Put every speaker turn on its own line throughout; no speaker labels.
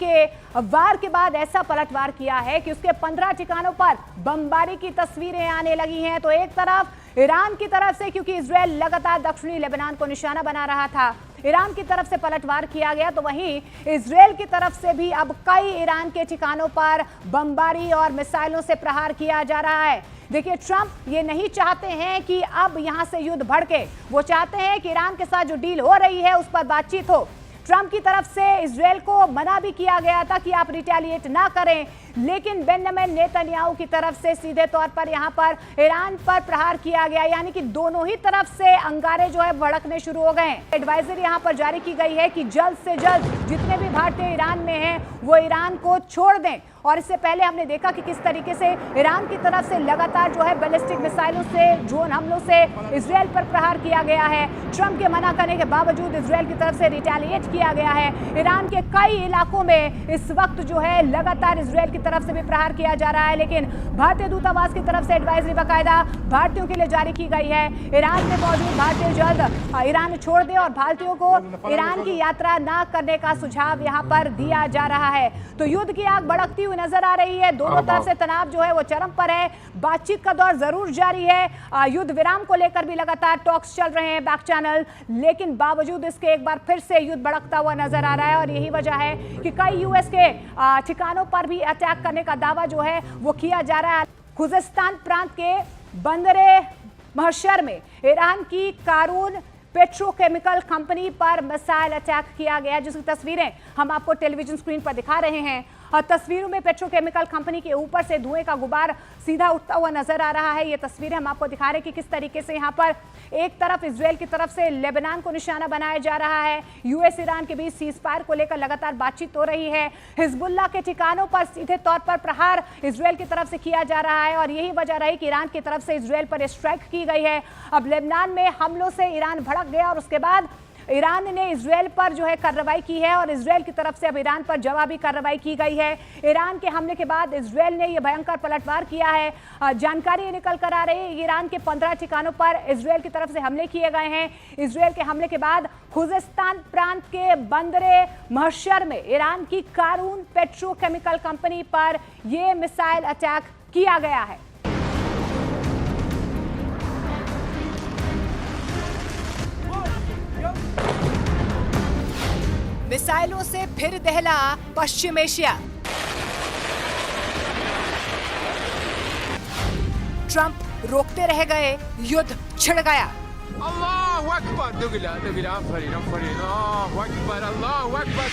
के वार के बाद ऐसा पलटवार किया है कि उसके 15 ठिकानों पर बमबारी की तस्वीरें आने लगी हैं। तो एक तरफ ईरान की तरफ से, क्योंकि इजरायल लगातार दक्षिणी लेबनान को निशाना बना रहा था, ईरान की तरफ से पलटवार किया गया, तो वहीं इजरायल की तरफ से भी अब कई ईरान के ठिकानों पर बमबारी और मिसाइलों से प्रहार किया जा रहा है। देखिए, ट्रंप ये नहीं चाहते हैं कि अब यहां से युद्ध भड़के। वो चाहते हैं कि ईरान के साथ जो डील हो रही है उस पर बातचीत हो। ट्रंप की तरफ से इजरायल को मना भी किया गया था कि आप रिटेलिएट ना करें, लेकिन बेंजामिन नेतन्याहू की तरफ से सीधे तौर पर यहां पर ईरान पर प्रहार किया गया, यानी कि दोनों ही तरफ से अंगारे जो है भड़कने शुरू हो गए। एडवाइजरी यहां पर जारी की गई है कि जल्द से जल्द जितने भी भारतीय ईरान में हैं वो ईरान को छोड़ दें। और इससे पहले हमने देखा कि किस तरीके से ईरान की तरफ से लगातार जो है बैलिस्टिक मिसाइलों से, ड्रोन हमलों से इजरायल पर प्रहार किया गया है। ट्रंप के मना करने के बावजूद इजरायल की तरफ से रिटेलिएट किया गया है। ईरान के कई इलाकों में इस वक्त जो है लगातार इजरायल की तरफ से भी प्रहार किया जा रहा है, लेकिन भारतीय दूतावास की तरफ से एडवाइजरी बाकायदा भारतीयों के लिए जारी की गई है। ईरान में मौजूद भारतीय जल्द ईरान छोड़ दें और भारतीयों को ईरान की यात्रा न करने का सुझाव यहाँ पर दिया जा रहा है। तो युद्ध की आग भड़कती हुई नजर आ रही है। दोनों तरफ से तनाव जो है वो चरम पर है। बातचीत का दौर जरूर जारी है। युद्ध विराम को लेकर भी लगातार टॉक्स चल रहे हैं बैक चैनल, लेकिन बावजूद इसके एक बार फिर से युद्ध भड़कता हुआ नजर आ रहा है। और यही वजह है कि कई यूएस के ठिकानों पर भी अटैक करने का दावा जो है वो किया जा रहा है। खुजिस्तान प्रांत के बंदरे महशर में ईरान की कारून पेट्रोकेमिकल कंपनी पर मिसाइल अटैक किया गया, जिसकी तस्वीरें हम आपको टेलीविजन स्क्रीन पर दिखा रहे हैं। और तस्वीरों में पेट्रोकेमिकल कंपनी के ऊपर से धुएं का गुबार सीधा उठता हुआ नजर आ रहा है। ये तस्वीरें हम आपको दिखा रहे हैं कि किस तरीके से यहाँ पर एक तरफ इजरायल की तरफ से लेबनान को निशाना बनाया जा रहा है। यूएस ईरान के बीच सीज फायर को लेकर लगातार बातचीत हो रही है। हिजबुल्लाह के ठिकानों पर सीधे तौर पर प्रहार इजरायल की तरफ से किया जा रहा है और यही वजह रही कि ईरान की तरफ से इजरायल पर स्ट्राइक की गई है। अब लेबनान में हमलों से ईरान भड़क गया और उसके बाद ईरान ने इजरायल पर जो है कार्रवाई की है और इजरायल की तरफ से अब ईरान पर जवाबी कार्रवाई की गई है। ईरान के हमले के बाद इजरायल ने यह भयंकर पलटवार किया है। जानकारी निकल कर आ रही है, ईरान के 15 ठिकानों पर इजरायल की तरफ से हमले किए गए हैं। इजरायल के हमले के बाद खुजिस्तान प्रांत के बंदरे महशर में ईरान की कारून पेट्रोकेमिकल कंपनी पर यह मिसाइल अटैक किया गया है। मिसाइलों से फिर दहला पश्चिम एशिया। ट्रंप रोकते रह गए, युद्ध छिड़ गया।
अल्लाहु अकबर, अल्लाहु अकबर।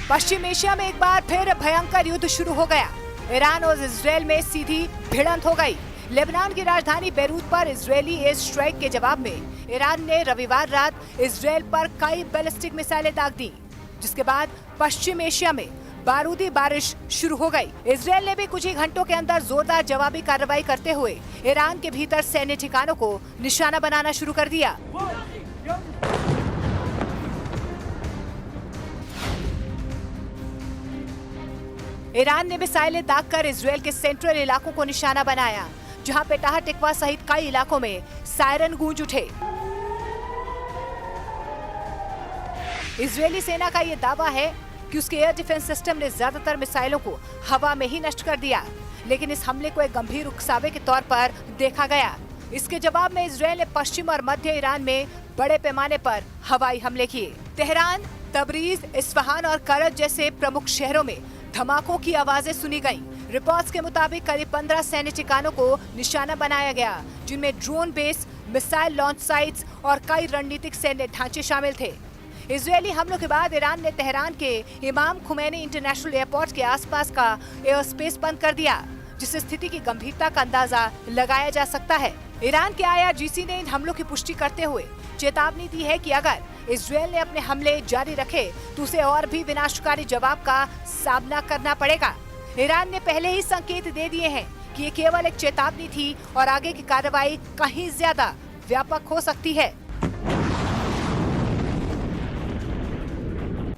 पश्चिम एशिया में एक बार फिर भयंकर युद्ध शुरू हो गया। ईरान और इजरायल में सीधी भिड़ंत हो गई। लेबनान की राजधानी बेरूत पर इजरायली एयर स्ट्राइक के जवाब में ईरान ने रविवार रात इजरायल पर कई बैलिस्टिक मिसाइलें दाग दी, जिसके बाद पश्चिम एशिया में बारूदी बारिश शुरू हो गई। इजरायल ने भी कुछ ही घंटों के अंदर जोरदार जवाबी कार्रवाई करते हुए ईरान के भीतर सैन्य ठिकानों को निशाना बनाना शुरू कर दिया। ईरान ने मिसाइलें दागकर इजरायल के सेंट्रल इलाकों को निशाना बनाया, जहां पे टाहा टिकवा सहित कई इलाकों में सायरन गूंज उठे। इजरायली सेना का ये दावा है कि उसके एयर डिफेंस सिस्टम ने ज्यादातर मिसाइलों को हवा में ही नष्ट कर दिया, लेकिन इस हमले को एक गंभीर उकसावे के तौर पर देखा गया। इसके जवाब में इजरायल ने पश्चिम और मध्य ईरान में बड़े पैमाने पर हवाई हमले किए। तेहरान, तबरीज, इस्फहान और करज जैसे प्रमुख शहरों में धमाकों की आवाजें सुनी गईं। रिपोर्ट्स के मुताबिक करीब 15 सैन्य ठिकानों को निशाना बनाया गया, जिनमें drone base, missile launch sites और कई रणनीतिक सैन्य ढांचे शामिल थे। इजरायली हमलों के बाद ईरान ने तेहरान के इमाम खुमैनी इंटरनेशनल एयरपोर्ट के आसपास का एयर स्पेस बंद कर दिया, जिससे स्थिति की गंभीरता का अंदाजा लगाया जा सकता है। ईरान के IRGC ने इन हमलों की पुष्टि करते हुए चेतावनी दी है कि अगर इजरायल ने अपने हमले जारी रखे तो उसे और भी विनाशकारी जवाब का सामना करना पड़ेगा। ईरान ने पहले ही संकेत दे दिए हैं कि ये केवल एक चेतावनी थी और आगे की कार्रवाई कहीं ज्यादा व्यापक हो सकती है।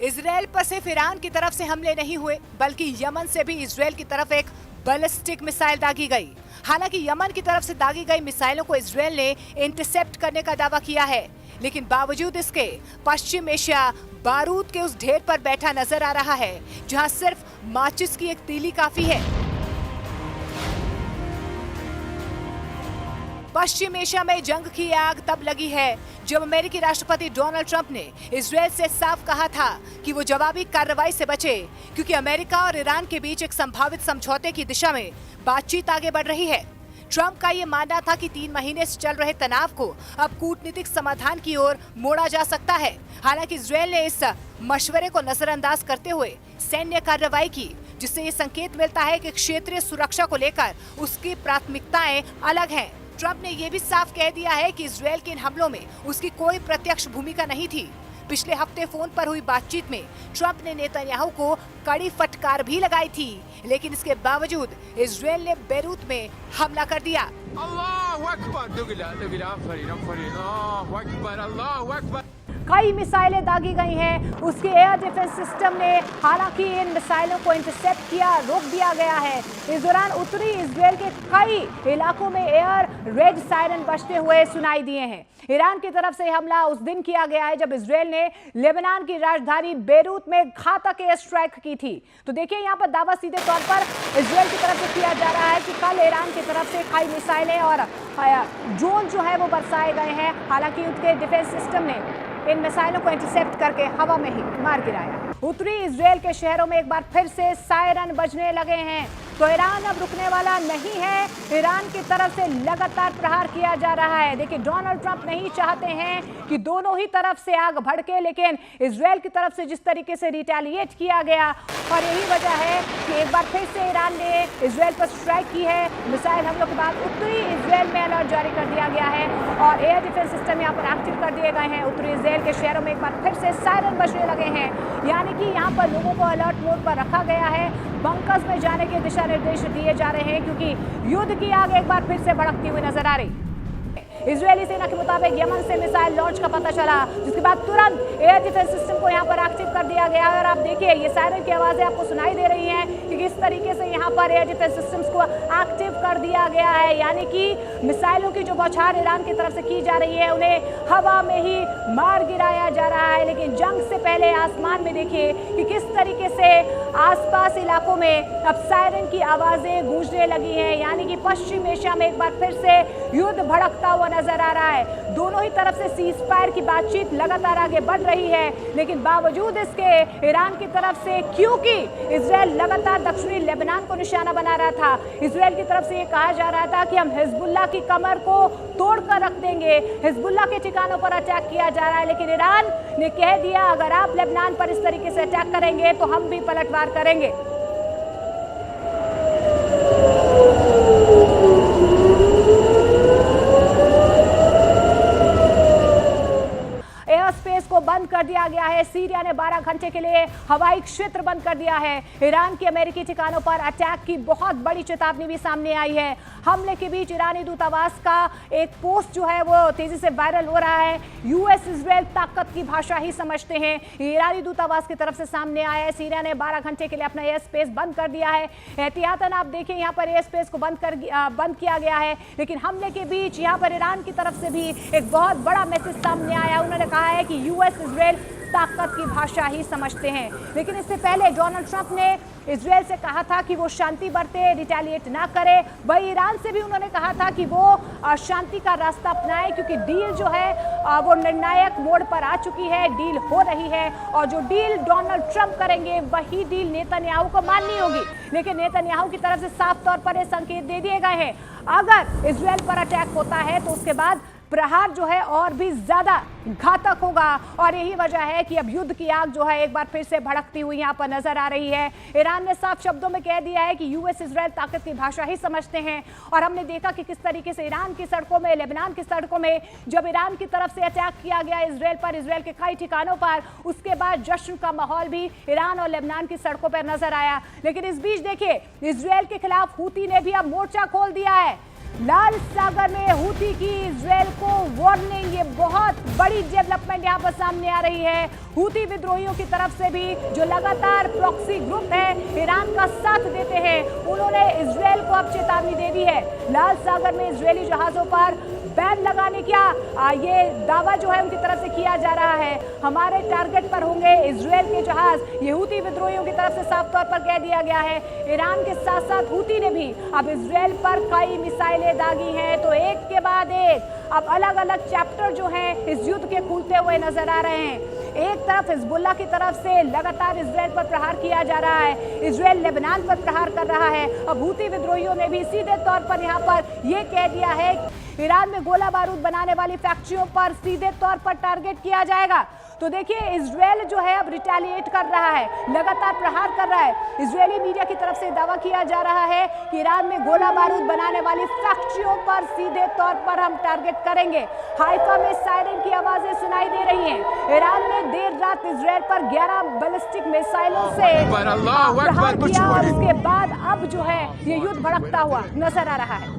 इजराइल पर सिर्फ ईरान की तरफ से हमले नहीं हुए बल्कि यमन से भी इजराइल की तरफ एक बैलिस्टिक मिसाइल दागी गई। हालांकि यमन की तरफ से दागी गई मिसाइलों को इजराइल ने इंटरसेप्ट करने का दावा किया है, लेकिन बावजूद इसके पश्चिम एशिया बारूद के उस ढेर पर बैठा नजर आ रहा है जहां सिर्फ माचिस की एक तीली काफी है। पश्चिम एशिया में जंग की आग तब लगी है जब अमेरिकी राष्ट्रपति डोनाल्ड ट्रंप ने इजराइल से साफ कहा था कि वो जवाबी कार्रवाई से बचे, क्योंकि अमेरिका और ईरान के बीच एक संभावित समझौते की दिशा में बातचीत आगे बढ़ रही है। ट्रंप का ये मानना था कि 3 महीने से चल रहे तनाव को अब कूटनीतिक समाधान की ओर मोड़ा जा सकता है। हालांकि इजराइल ने इस मशवरे को नजरअंदाज करते हुए सैन्य कार्रवाई की, जिससे ये संकेत मिलता है कि क्षेत्रीय सुरक्षा को लेकर उसकी प्राथमिकताएं अलग हैं। ट्रंप ने यह भी साफ कह दिया है कि इजराइल के इन हमलों में उसकी कोई प्रत्यक्ष भूमिका नहीं थी। पिछले हफ्ते फोन पर हुई बातचीत में ट्रंप ने नेतन्याहू को कड़ी फटकार भी लगाई थी, लेकिन इसके बावजूद इजराइल ने बेरूत में हमला कर दिया।
Allahu Akbar. Look at that. Look at that. I'm funny. Allahu Akbar. Allahu Akbar.
कई मिसाइलें दागी गई हैं। उसके एयर डिफेंस सिस्टम ने हालांकि इन मिसाइलों को इंटरसेप्ट किया, रोक दिया गया है। इस दौरान उत्तरी इजराइल के कई इलाकों में एयर रेड सायरन बजते हुए सुनाई दिए हैं। ईरान की तरफ से हमला उस दिन किया गया है जब इजराइल ने लेबनान की राजधानी बेरूत में घातक एयर स्ट्राइक की थी। तो देखिए यहाँ पर दावा सीधे तौर पर इजराइल की तरफ से किया जा रहा है कि कल ईरान की तरफ से कई मिसाइलें और ड्रोन जो है वो बरसाए गए हैं। हालांकि उसके डिफेंस सिस्टम ने इन मिसाइलों को इंटरसेप्ट करके हवा में ही मार गिराया। उत्तरी इजराइल के शहरों में एक बार फिर से सायरन बजने लगे हैं। तो ईरान अब रुकने वाला नहीं है। ईरान की तरफ से लगातार प्रहार किया जा रहा है। देखिए, डोनाल्ड ट्रंप नहीं चाहते हैं कि दोनों ही तरफ से आग भड़के, लेकिन इजराइल की तरफ से जिस तरीके से रिटेलिएट किया गया, और यही वजह है कि एक बार फिर से ईरान ने इजराइल पर स्ट्राइक की है। मिसाइल हमलों के बाद उत्तरी इजराइल में अलर्ट जारी कर दिया गया है और एयर डिफेंस सिस्टम यहाँ पर एक्टिव कर दिए गए हैं। उत्तरी इजराइल के शहरों में एक बार फिर से सायरन बजने लगे हैं, यानी कि यहाँ पर लोगों को अलर्ट मोड पर रखा गया है। बंकर्स में जाने के दिशा निर्देश दिए जा रहे हैं, क्योंकि युद्ध की आग एक बार फिर से भड़कती हुई नजर आ रही। इजरायली सेना के मुताबिक यमन से मिसाइल लॉन्च का पता चला, जिसके बाद तुरंत एयर डिफेंस सिस्टम को यहाँ पर एक्टिव कर दिया गया है। और आप देखिए, ये सायरन की आवाजें आपको सुनाई दे रही हैं कि किस तरीके से यहाँ पर एयर डिफेंस सिस्टम्स को एक्टिव कर दिया गया है, यानी कि मिसाइलों की जो बौछार ईरान की तरफ से की जा रही है उन्हें हवा में ही मार गिराया जा रहा है। लेकिन जंग से पहले आसमान में देखिए कि किस तरीके से आसपास इलाकों में अब सायरन की आवाजें गूंजने लगी हैं, यानी कि पश्चिम एशिया में एक बार फिर से युद्ध भड़कता हुआ नजर आ रहा है। दोनों ही तरफ से सीज फायर की बातचीत लगातार आगे बढ़ रही है, लेकिन बावजूद इसके ईरान की तरफ से, क्योंकि इजराइल लगातार दक्षिणी लेबनान को निशाना बना रहा था, इजराइल की तरफ से ये कहा जा रहा था कि हम हिजबुल्लाह की कमर को तोड़कर रख देंगे, हिजबुल्लाह के ठिकानों पर अटैक किया जा रहा है। लेकिन ईरान ने कह दिया, अगर आप लेबनान पर इस तरीके से अटैक करेंगे तो हम भी पलटवार करेंगे। स्पेस को बंद कर दिया गया है। सीरिया ने 12 घंटे के लिए हवाई क्षेत्र बंद कर दिया है। ईरान के अमेरिकी ठिकानों पर अटैक की बहुत बड़ी चेतावनी भी सामने आई है। हमले के बीच ईरानी दूतावास का एक पोस्ट जो है वो तेजी से वायरल हो रहा है। यूएस इजराइल ताकत की भाषा ही समझते हैं, ईरानी दूतावास की तरफ से सामने आया है। सीरिया ने 12 घंटे के लिए अपना एयर स्पेस बंद कर दिया है। एहतियातन आप देखिए, यहाँ पर एयर स्पेस को बंद किया गया है। लेकिन हमले के बीच यहाँ पर ईरान की तरफ से भी एक बहुत बड़ा मैसेज सामने आया। उन्होंने कहा है कि यूएस इजराइल ताकत की भाषा ही समझते हैं। लेकिन इससे पहले डोनाल्ड ट्रंप ने इजराइल से कहा था कि वो शांति बरते, रिटेलिएट ना करे। वही ईरान से भी उन्होंने कहा था कि वो शांति का रास्ता अपनाए, क्योंकि डील जो है वो निर्णायक मोड़ पर आ चुकी है, डील हो रही है और जो डील डोनाल्ड ट्रंप करेंगे वही डील नेतन्याहू को माननी होगी। लेकिन नेतन्याहू की तरफ से साफ तौर पर ये संकेत दे दिए गए हैं, अगर इजराइल पर अटैक होता है तो उसके बाद प्रहार जो है और भी ज्यादा घातक होगा। और यही वजह है कि अब युद्ध की आग जो है एक बार फिर से भड़कती हुई यहाँ पर नजर आ रही है। ईरान ने साफ शब्दों में कह दिया है कि यूएस इजराइल ताकत की भाषा ही समझते हैं। और हमने देखा कि किस तरीके से ईरान की सड़कों में, लेबनान की सड़कों में जब ईरान की तरफ से अटैक किया गया इजराइल पर, इजराइल के कई ठिकानों पर, उसके बाद जश्न का माहौल भी ईरान और लेबनान की सड़कों पर नजर आया। लेकिन इस बीच देखिए, इजराइल के खिलाफ हूती ने भी अब मोर्चा खोल दिया है। लाल सागर में हूती की इजराइल को वार्निंग। ये बहुत बड़ी डेवलपमेंट यहां पर सामने आ रही है। हूती विद्रोहियों की तरफ से भी, जो लगातार प्रॉक्सी ग्रुप है ईरान का साथ देते हैं, उन्होंने इजराइल को अब चेतावनी दे दी है। लाल सागर में इजरायली जहाजों पर बैन लगाने का ये दावा जो है उनकी तरफ से किया जा रहा है। हमारे टारगेट पर होंगे इजराइल के जहाज, ये हूती विद्रोहियों की तरफ से साफ तौर पर कह दिया गया है। ईरान के साथ साथ हूती ने भी अब इजराइल पर कई मिसाइलें दागी हैं। तो एक के बाद एक अब अलग अलग चैप्टर जो हैं इस युद्ध के खुलते हुए नजर आ रहे हैं। एक तरफ हिजबुल्लाह की तरफ से लगातार इजराइल पर प्रहार किया जा रहा है, इजराइल लेबनान पर प्रहार कर रहा है। अब हूती विद्रोहियों ने भी सीधे तौर पर यहाँ पर यह कह दिया है ईरान में गोला बारूद बनाने वाली फैक्ट्रियों पर सीधे तौर पर टारगेट किया जाएगा। तो देखिए इजराइल जो है अब रिटेलिएट कर रहा है, लगातार प्रहार कर रहा है। इजरायली मीडिया की तरफ से दावा किया जा रहा है कि ईरान में गोला बारूद बनाने वाली फैक्ट्रियों पर सीधे तौर पर हम टारगेट करेंगे। हाइफा में सायरन की आवाजें सुनाई दे रही हैं। ईरान ने देर रात इजराइल पर 11 बैलिस्टिक मिसाइलों से प्रहार किया और उसके बाद अब जो है ये युद्ध भड़कता हुआ नजर आ रहा है।